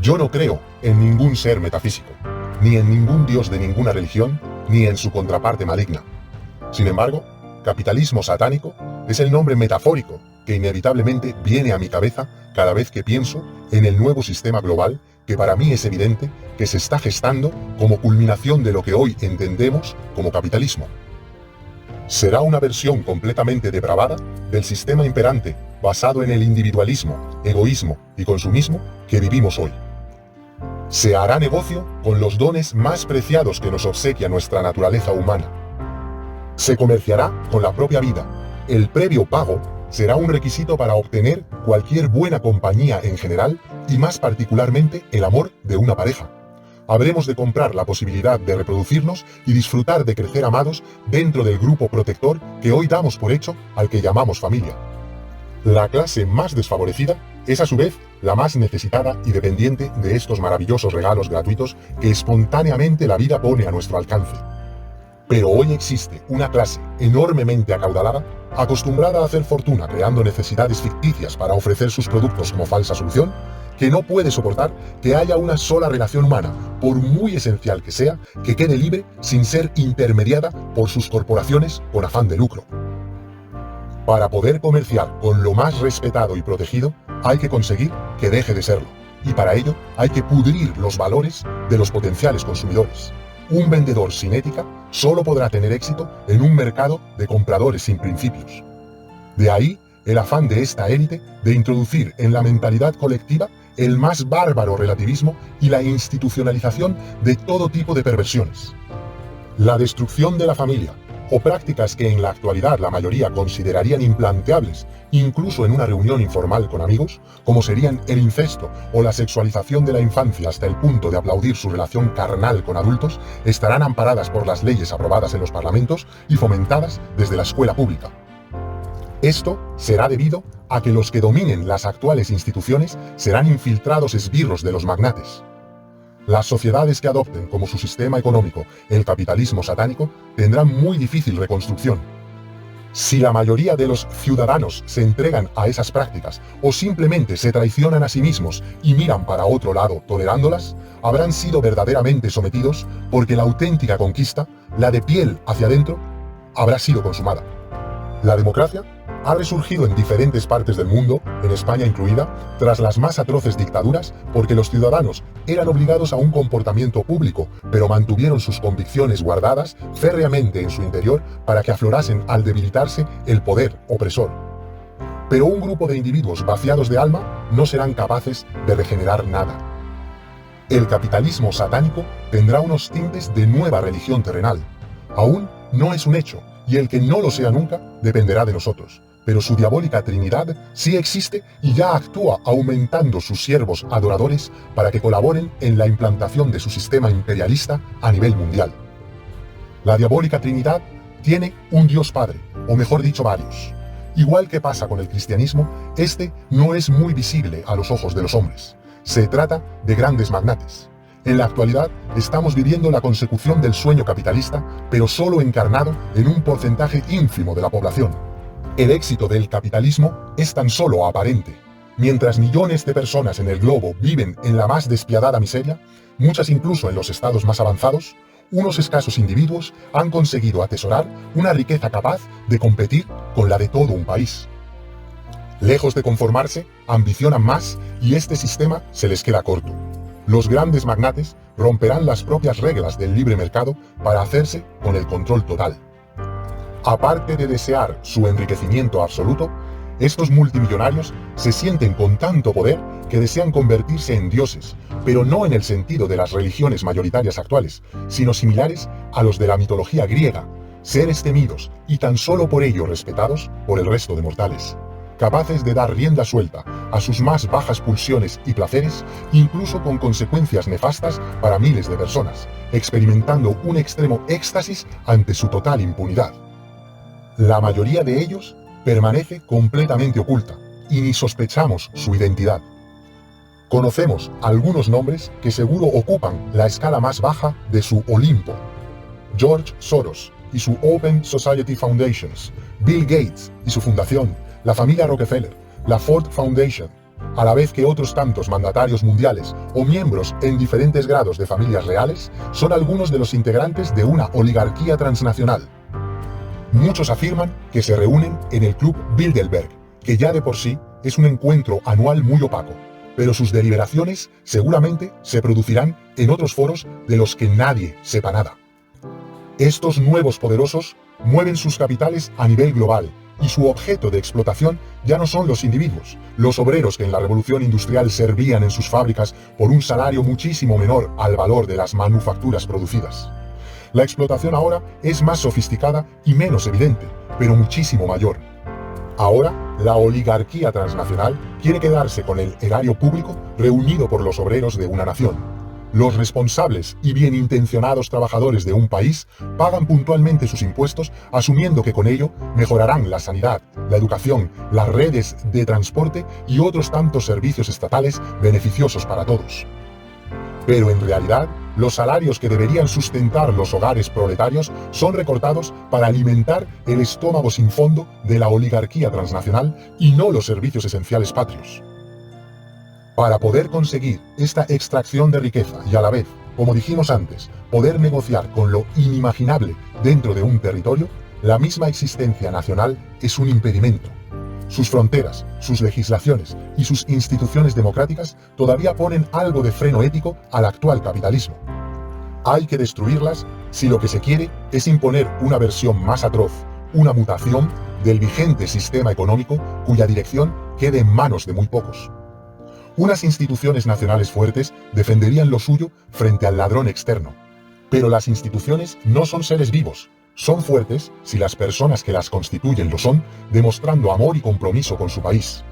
Yo no creo en ningún ser metafísico, ni en ningún dios de ninguna religión, ni en su contraparte maligna. Sin embargo, capitalismo satánico es el nombre metafórico que inevitablemente viene a mi cabeza cada vez que pienso en el nuevo sistema global que para mí es evidente que se está gestando como culminación de lo que hoy entendemos como capitalismo. Será una versión completamente depravada del sistema imperante basado en el individualismo, egoísmo y consumismo que vivimos hoy. Se hará negocio con los dones más preciados que nos obsequia nuestra naturaleza humana. Se comerciará con la propia vida. El previo pago será un requisito para obtener cualquier buena compañía en general y más particularmente el amor de una pareja. Habremos de comprar la posibilidad de reproducirnos y disfrutar de crecer amados dentro del grupo protector que hoy damos por hecho al que llamamos familia. La clase más desfavorecida es a su vez la más necesitada y dependiente de estos maravillosos regalos gratuitos que espontáneamente la vida pone a nuestro alcance. Pero hoy existe una clase enormemente acaudalada, acostumbrada a hacer fortuna creando necesidades ficticias para ofrecer sus productos como falsa solución, que no puede soportar que haya una sola relación humana, por muy esencial que sea, que quede libre sin ser intermediada por sus corporaciones con afán de lucro. Para poder comerciar con lo más respetado y protegido, hay que conseguir que deje de serlo, y para ello hay que pudrir los valores de los potenciales consumidores. Un vendedor sin ética solo podrá tener éxito en un mercado de compradores sin principios. De ahí el afán de esta élite de introducir en la mentalidad colectiva el más bárbaro relativismo y la institucionalización de todo tipo de perversiones. La destrucción de la familia, o prácticas que en la actualidad la mayoría considerarían implanteables, incluso en una reunión informal con amigos, como serían el incesto o la sexualización de la infancia hasta el punto de aplaudir su relación carnal con adultos, estarán amparadas por las leyes aprobadas en los parlamentos y fomentadas desde la escuela pública. Esto será debido a que los que dominen las actuales instituciones serán infiltrados esbirros de los magnates. Las sociedades que adopten como su sistema económico el capitalismo satánico tendrán muy difícil reconstrucción. Si la mayoría de los ciudadanos se entregan a esas prácticas o simplemente se traicionan a sí mismos y miran para otro lado tolerándolas, habrán sido verdaderamente sometidos porque la auténtica conquista, la de piel hacia adentro, habrá sido consumada. La democracia ha resurgido en diferentes partes del mundo, en España incluida, tras las más atroces dictaduras, porque los ciudadanos eran obligados a un comportamiento público, pero mantuvieron sus convicciones guardadas férreamente en su interior para que aflorasen al debilitarse el poder opresor. Pero un grupo de individuos vaciados de alma no serán capaces de regenerar nada. El capitalismo satánico tendrá unos tintes de nueva religión terrenal. Aún no es un hecho, y el que no lo sea nunca dependerá de nosotros. Pero su diabólica Trinidad sí existe y ya actúa aumentando sus siervos adoradores para que colaboren en la implantación de su sistema imperialista a nivel mundial. La diabólica Trinidad tiene un Dios Padre, o mejor dicho varios. Igual que pasa con el cristianismo, este no es muy visible a los ojos de los hombres. Se trata de grandes magnates. En la actualidad estamos viviendo la consecución del sueño capitalista, pero solo encarnado en un porcentaje ínfimo de la población. El éxito del capitalismo es tan solo aparente. Mientras millones de personas en el globo viven en la más despiadada miseria, muchas incluso en los estados más avanzados, unos escasos individuos han conseguido atesorar una riqueza capaz de competir con la de todo un país. Lejos de conformarse, ambicionan más y este sistema se les queda corto. Los grandes magnates romperán las propias reglas del libre mercado para hacerse con el control total. Aparte de desear su enriquecimiento absoluto, estos multimillonarios se sienten con tanto poder que desean convertirse en dioses, pero no en el sentido de las religiones mayoritarias actuales, sino similares a los de la mitología griega, seres temidos y tan solo por ello respetados por el resto de mortales, capaces de dar rienda suelta a sus más bajas pulsiones y placeres, incluso con consecuencias nefastas para miles de personas, experimentando un extremo éxtasis ante su total impunidad. La mayoría de ellos permanece completamente oculta y ni sospechamos su identidad. Conocemos algunos nombres que seguro ocupan la escala más baja de su Olimpo: George Soros y su Open Society Foundations, Bill Gates y su fundación, la familia Rockefeller, la Ford Foundation, a la vez que otros tantos mandatarios mundiales o miembros en diferentes grados de familias reales son algunos de los integrantes de una oligarquía transnacional. Muchos afirman que se reúnen en el Club Bilderberg, que ya de por sí es un encuentro anual muy opaco, pero sus deliberaciones seguramente se producirán en otros foros de los que nadie sepa nada. Estos nuevos poderosos mueven sus capitales a nivel global y su objeto de explotación ya no son los individuos, los obreros que en la revolución industrial servían en sus fábricas por un salario muchísimo menor al valor de las manufacturas producidas. La explotación ahora es más sofisticada y menos evidente, pero muchísimo mayor. Ahora, la oligarquía transnacional quiere quedarse con el erario público reunido por los obreros de una nación. Los responsables y bien intencionados trabajadores de un país pagan puntualmente sus impuestos asumiendo que con ello mejorarán la sanidad, la educación, las redes de transporte y otros tantos servicios estatales beneficiosos para todos. Pero en realidad, los salarios que deberían sustentar los hogares proletarios son recortados para alimentar el estómago sin fondo de la oligarquía transnacional y no los servicios esenciales patrios. Para poder conseguir esta extracción de riqueza y a la vez, como dijimos antes, poder negociar con lo inimaginable dentro de un territorio, la misma existencia nacional es un impedimento. Sus fronteras, sus legislaciones y sus instituciones democráticas todavía ponen algo de freno ético al actual capitalismo. Hay que destruirlas si lo que se quiere es imponer una versión más atroz, una mutación del vigente sistema económico cuya dirección quede en manos de muy pocos. Unas instituciones nacionales fuertes defenderían lo suyo frente al ladrón externo. Pero las instituciones no son seres vivos. Son fuertes si las personas que las constituyen lo son, demostrando amor y compromiso con su país.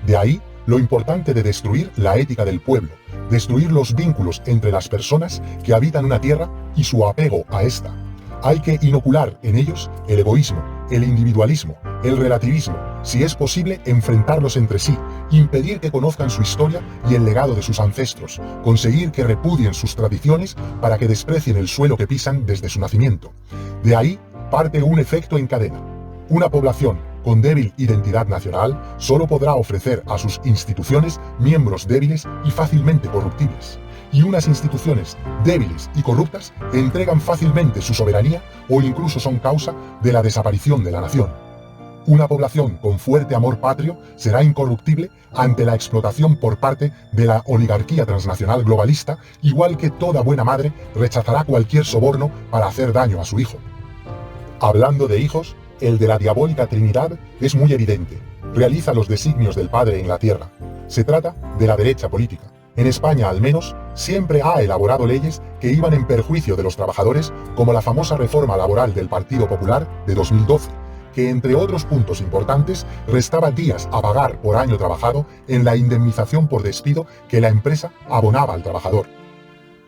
De ahí lo importante de destruir la ética del pueblo, destruir los vínculos entre las personas que habitan una tierra y su apego a esta. Hay que inocular en ellos el egoísmo, el individualismo, el relativismo, si es posible enfrentarlos entre sí, impedir que conozcan su historia y el legado de sus ancestros, conseguir que repudien sus tradiciones para que desprecien el suelo que pisan desde su nacimiento. De ahí parte un efecto en cadena. Una población con débil identidad nacional solo podrá ofrecer a sus instituciones miembros débiles y fácilmente corruptibles. Y unas instituciones débiles y corruptas entregan fácilmente su soberanía o incluso son causa de la desaparición de la nación. Una población con fuerte amor patrio será incorruptible ante la explotación por parte de la oligarquía transnacional globalista, igual que toda buena madre rechazará cualquier soborno para hacer daño a su hijo. Hablando de hijos, el de la diabólica Trinidad es muy evidente. Realiza los designios del Padre en la tierra. Se trata de la derecha política. En España, al menos, siempre ha elaborado leyes que iban en perjuicio de los trabajadores, como la famosa reforma laboral del Partido Popular de 2012, que entre otros puntos importantes restaba días a pagar por año trabajado en la indemnización por despido que la empresa abonaba al trabajador.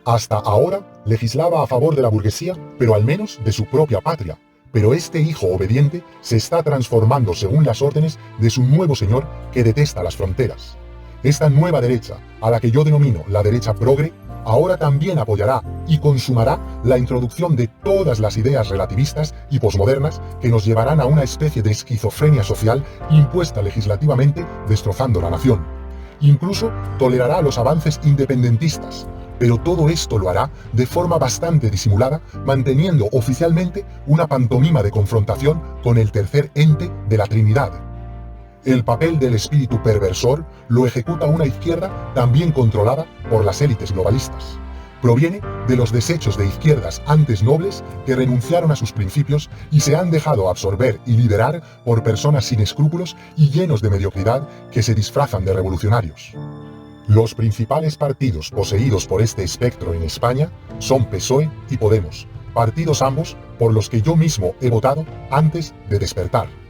Hasta ahora legislaba a favor de la burguesía, pero al menos de su propia patria. Pero este hijo obediente se está transformando según las órdenes de su nuevo señor que detesta las fronteras. Esta nueva derecha, a la que yo denomino la derecha progre, ahora también apoyará y consumará la introducción de todas las ideas relativistas y posmodernas que nos llevarán a una especie de esquizofrenia social impuesta legislativamente, destrozando la nación. Incluso tolerará los avances independentistas, pero todo esto lo hará de forma bastante disimulada, manteniendo oficialmente una pantomima de confrontación con el tercer ente de la Trinidad. El papel del espíritu perversor lo ejecuta una izquierda también controlada por las élites globalistas. Proviene de los desechos de izquierdas antes nobles que renunciaron a sus principios y se han dejado absorber y liderar por personas sin escrúpulos y llenos de mediocridad que se disfrazan de revolucionarios. Los principales partidos poseídos por este espectro en España son PSOE y Podemos, partidos ambos por los que yo mismo he votado antes de despertar.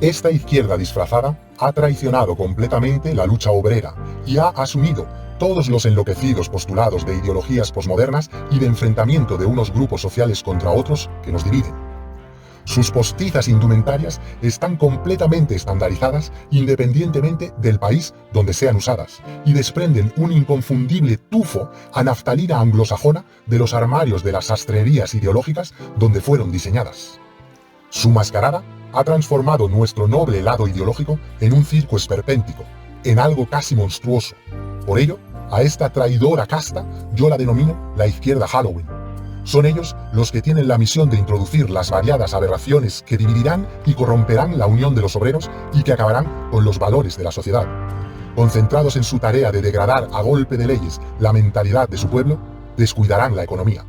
Esta izquierda disfrazada ha traicionado completamente la lucha obrera y ha asumido todos los enloquecidos postulados de ideologías posmodernas y de enfrentamiento de unos grupos sociales contra otros que nos dividen. Sus postizas indumentarias están completamente estandarizadas independientemente del país donde sean usadas y desprenden un inconfundible tufo a naftalina anglosajona de los armarios de las sastrerías ideológicas donde fueron diseñadas. Su mascarada ha transformado nuestro noble lado ideológico en un circo esperpéntico, en algo casi monstruoso. Por ello, a esta traidora casta yo la denomino la izquierda Halloween. Son ellos los que tienen la misión de introducir las variadas aberraciones que dividirán y corromperán la unión de los obreros y que acabarán con los valores de la sociedad. Concentrados en su tarea de degradar a golpe de leyes la mentalidad de su pueblo, descuidarán la economía.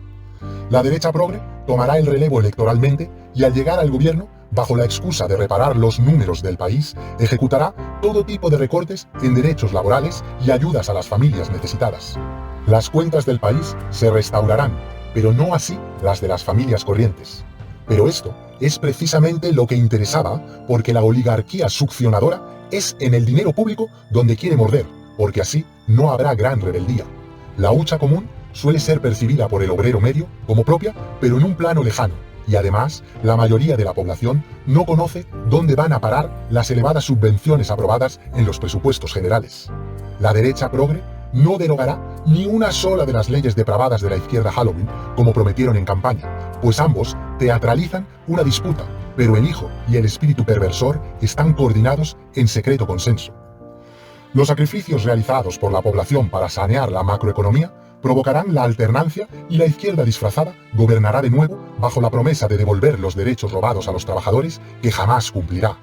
La derecha progre tomará el relevo electoralmente y al llegar al gobierno, bajo la excusa de reparar los números del país, ejecutará todo tipo de recortes en derechos laborales y ayudas a las familias necesitadas. Las cuentas del país se restaurarán, pero no así las de las familias corrientes. Pero esto es precisamente lo que interesaba, porque la oligarquía succionadora es en el dinero público donde quiere morder, porque así no habrá gran rebeldía. La hucha común suele ser percibida por el obrero medio como propia, pero en un plano lejano, y además la mayoría de la población no conoce dónde van a parar las elevadas subvenciones aprobadas en los presupuestos generales. La derecha progre no derogará ni una sola de las leyes depravadas de la izquierda Halloween, como prometieron en campaña, pues ambos teatralizan una disputa, pero el hijo y el espíritu perversor están coordinados en secreto consenso. Los sacrificios realizados por la población para sanear la macroeconomía provocarán la alternancia y la izquierda disfrazada gobernará de nuevo bajo la promesa de devolver los derechos robados a los trabajadores, que jamás cumplirá.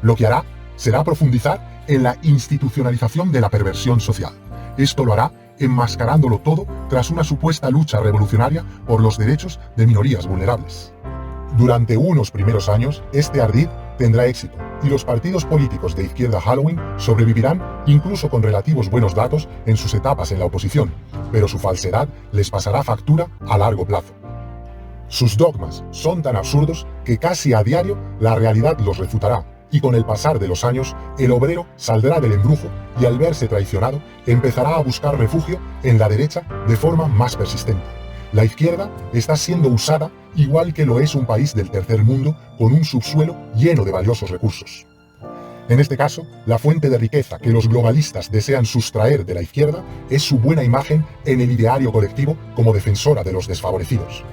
Lo que hará será profundizar en la institucionalización de la perversión social. Esto lo hará enmascarándolo todo tras una supuesta lucha revolucionaria por los derechos de minorías vulnerables. Durante unos primeros años, este ardid tendrá éxito, y los partidos políticos de izquierda Halloween sobrevivirán incluso con relativos buenos datos en sus etapas en la oposición, pero su falsedad les pasará factura a largo plazo. Sus dogmas son tan absurdos que casi a diario la realidad los refutará, y con el pasar de los años, el obrero saldrá del embrujo y al verse traicionado, empezará a buscar refugio en la derecha de forma más persistente. La izquierda está siendo usada igual que lo es un país del tercer mundo con un subsuelo lleno de valiosos recursos. En este caso, la fuente de riqueza que los globalistas desean sustraer de la izquierda es su buena imagen en el ideario colectivo como defensora de los desfavorecidos.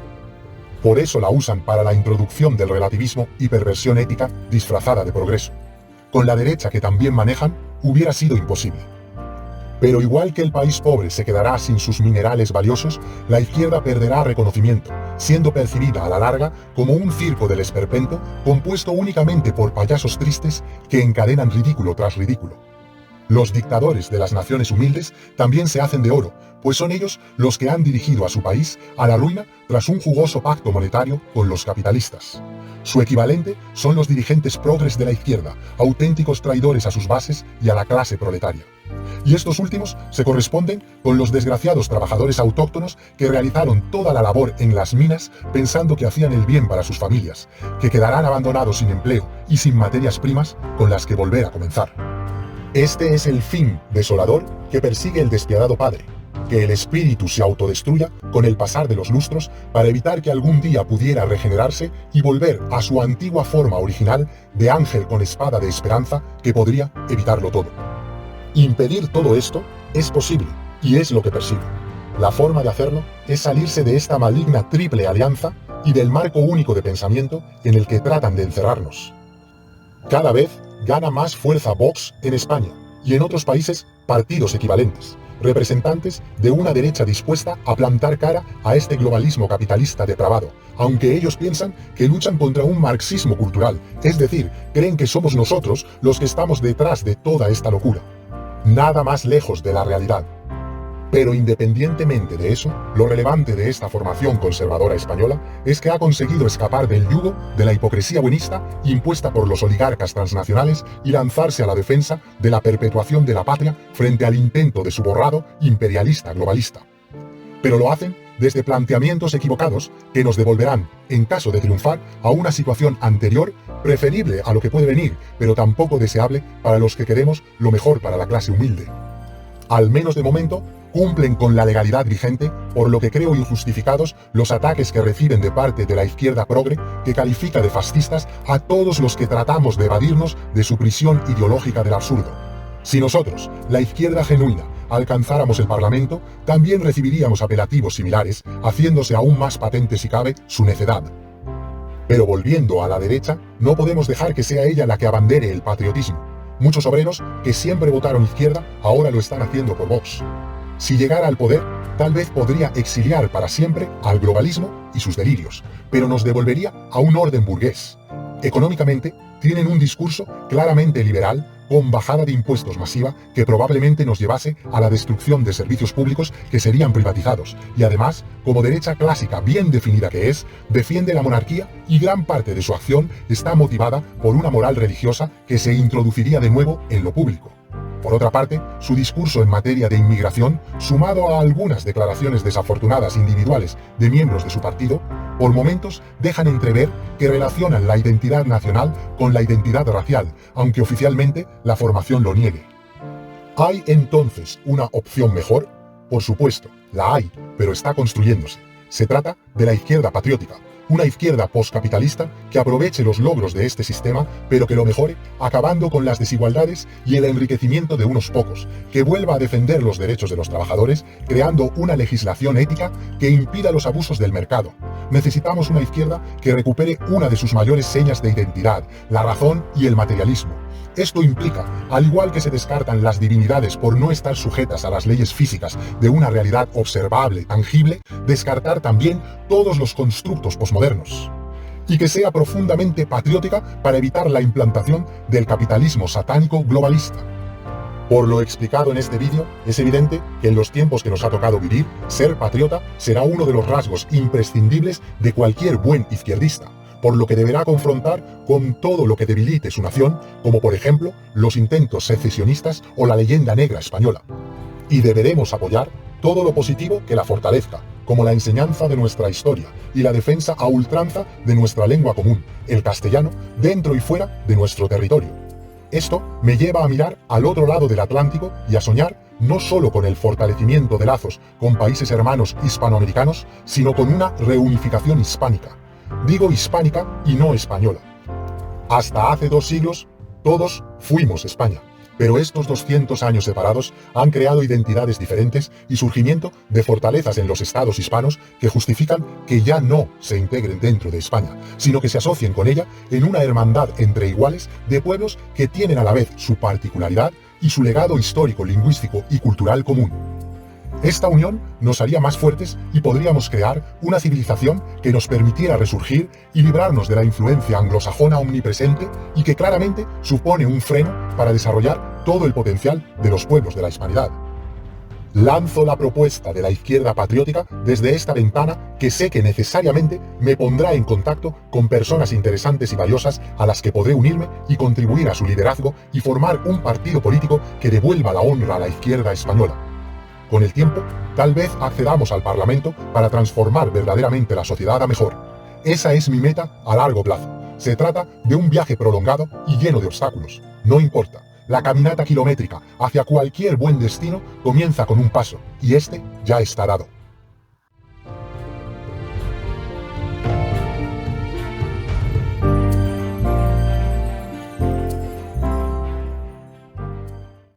Por eso la usan para la introducción del relativismo y perversión ética disfrazada de progreso. Con la derecha que también manejan, hubiera sido imposible. Pero igual que el país pobre se quedará sin sus minerales valiosos, la izquierda perderá reconocimiento, siendo percibida a la larga como un circo del esperpento compuesto únicamente por payasos tristes que encadenan ridículo tras ridículo. Los dictadores de las naciones humildes también se hacen de oro, pues son ellos los que han dirigido a su país a la ruina tras un jugoso pacto monetario con los capitalistas. Su equivalente son los dirigentes progres de la izquierda, auténticos traidores a sus bases y a la clase proletaria. Y estos últimos se corresponden con los desgraciados trabajadores autóctonos que realizaron toda la labor en las minas pensando que hacían el bien para sus familias, que quedarán abandonados sin empleo y sin materias primas con las que volver a comenzar. Este es el fin desolador que persigue el despiadado padre, que el espíritu se autodestruya con el pasar de los lustros para evitar que algún día pudiera regenerarse y volver a su antigua forma original de ángel con espada de esperanza que podría evitarlo todo. Impedir todo esto es posible, y es lo que persigue. La forma de hacerlo es salirse de esta maligna triple alianza y del marco único de pensamiento en el que tratan de encerrarnos. Cada vez gana más fuerza Vox en España y en otros países partidos equivalentes, representantes de una derecha dispuesta a plantar cara a este globalismo capitalista depravado, aunque ellos piensan que luchan contra un marxismo cultural, es decir, creen que somos nosotros los que estamos detrás de toda esta locura. Nada más lejos de la realidad. Pero independientemente de eso, lo relevante de esta formación conservadora española es que ha conseguido escapar del yugo de la hipocresía buenista impuesta por los oligarcas transnacionales y lanzarse a la defensa de la perpetuación de la patria frente al intento de su borrado imperialista globalista. Pero lo hacen desde planteamientos equivocados que nos devolverán, en caso de triunfar, a una situación anterior, preferible a lo que puede venir, pero tampoco deseable para los que queremos lo mejor para la clase humilde. Al menos de momento, cumplen con la legalidad vigente, por lo que creo injustificados los ataques que reciben de parte de la izquierda progre, que califica de fascistas a todos los que tratamos de evadirnos de su prisión ideológica del absurdo. Si nosotros, la izquierda genuina, alcanzáramos el Parlamento, también recibiríamos apelativos similares, haciéndose aún más patente si cabe su necedad. Pero volviendo a la derecha, no podemos dejar que sea ella la que abandere el patriotismo. Muchos obreros que siempre votaron izquierda ahora lo están haciendo por Vox. Si llegara al poder, tal vez podría exiliar para siempre al globalismo y sus delirios, pero nos devolvería a un orden burgués. Económicamente, tienen un discurso claramente liberal, con bajada de impuestos masiva que probablemente nos llevase a la destrucción de servicios públicos que serían privatizados, y además, como derecha clásica bien definida que es, defiende la monarquía y gran parte de su acción está motivada por una moral religiosa que se introduciría de nuevo en lo público. Por otra parte, su discurso en materia de inmigración, sumado a algunas declaraciones desafortunadas individuales de miembros de su partido, por momentos dejan entrever que relacionan la identidad nacional con la identidad racial, aunque oficialmente la formación lo niegue. ¿Hay entonces una opción mejor? Por supuesto, la hay, pero está construyéndose. Se trata de la izquierda patriótica, una izquierda postcapitalista que aproveche los logros de este sistema, pero que lo mejore, acabando con las desigualdades y el enriquecimiento de unos pocos, que vuelva a defender los derechos de los trabajadores, creando una legislación ética que impida los abusos del mercado. Necesitamos una izquierda que recupere una de sus mayores señas de identidad, la razón y el materialismo. Esto implica, al igual que se descartan las divinidades por no estar sujetas a las leyes físicas de una realidad observable, tangible, descartar también todos los constructos posmodernos. Y que sea profundamente patriótica para evitar la implantación del capitalismo satánico globalista. Por lo explicado en este vídeo, es evidente que en los tiempos que nos ha tocado vivir, ser patriota será uno de los rasgos imprescindibles de cualquier buen izquierdista, por lo que deberá confrontar con todo lo que debilite su nación, como por ejemplo los intentos secesionistas o la leyenda negra española. Y deberemos apoyar todo lo positivo que la fortalezca, como la enseñanza de nuestra historia y la defensa a ultranza de nuestra lengua común, el castellano, dentro y fuera de nuestro territorio. Esto me lleva a mirar al otro lado del Atlántico y a soñar no solo con el fortalecimiento de lazos con países hermanos hispanoamericanos, sino con una reunificación hispánica. Digo hispánica y no española. Hasta hace 2 siglos, todos fuimos España, pero estos 200 años separados han creado identidades diferentes y surgimiento de fortalezas en los estados hispanos que justifican que ya no se integren dentro de España, sino que se asocien con ella en una hermandad entre iguales de pueblos que tienen a la vez su particularidad y su legado histórico, lingüístico y cultural común. Esta unión nos haría más fuertes y podríamos crear una civilización que nos permitiera resurgir y librarnos de la influencia anglosajona omnipresente y que claramente supone un freno para desarrollar todo el potencial de los pueblos de la hispanidad. Lanzo la propuesta de la izquierda patriótica desde esta ventana que sé que necesariamente me pondrá en contacto con personas interesantes y valiosas a las que podré unirme y contribuir a su liderazgo y formar un partido político que devuelva la honra a la izquierda española. Con el tiempo, tal vez accedamos al Parlamento para transformar verdaderamente la sociedad a mejor. Esa es mi meta a largo plazo. Se trata de un viaje prolongado y lleno de obstáculos. No importa, la caminata kilométrica hacia cualquier buen destino comienza con un paso, y este ya está dado.